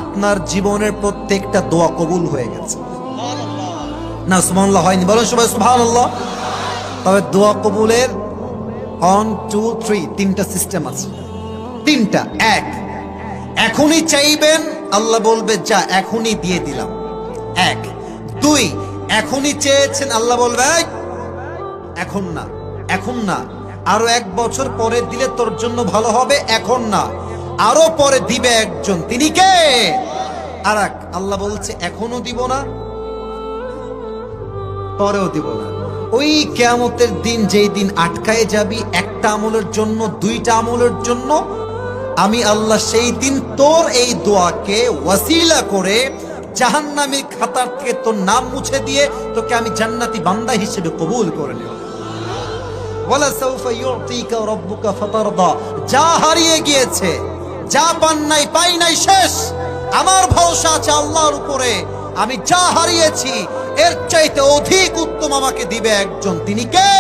আপনার জীবনের প্রত্যেকটা দোয়া কবুল হয়ে গেছে। না সুবহানাল্লাহ হয়নি, বলেন সবাই সুবহানাল্লাহ। তবে দোয়া কবুলের 1 2 3 তিনটা সিস্টেম আছে। তিনটা। এক, এখনই চাইবেন, আল্লাহ বলবে যা এখনই দিয়ে দিলাম। এক। দুই, এখনই চেয়েছেন, আল্লাহ বলবে এই, এখন না, এখন না, আরো 1 বছর পরে দিলে তোর জন্য ভালো হবে, এখন না, আরো পরে দিবে একজন, তিনি কে? আর এক, আল্লাহ বলছে এখনো দিব না, পরেও দিব না। ওই কিয়ামতের দিন, যেই দিন আটকায় যাবি একটা আমলের জন্য, 2টা আমলের জন্য, আমি আল্লাহ সেই দিন তোর এই দোয়াকে ওয়াসিলা করে জাহান্নামীর খাতার থেকে তোর নাম মুছে দিয়ে তোকে আমি জান্নাতি বান্দা হিসেবে কবুল করে নেব। ওয়ালা সাউফা ইউতিকা রাব্বুকা ফাতারদা। যা হারিয়ে গিয়েছে, যা পান নাই, পাই নাই, শেষ। আমার ভরসা আছে আল্লাহর উপরে। আমি যা হারিয়েছি এর চাইতে অধিক উত্তম আমাকে দিবে একজন, তিনি কে?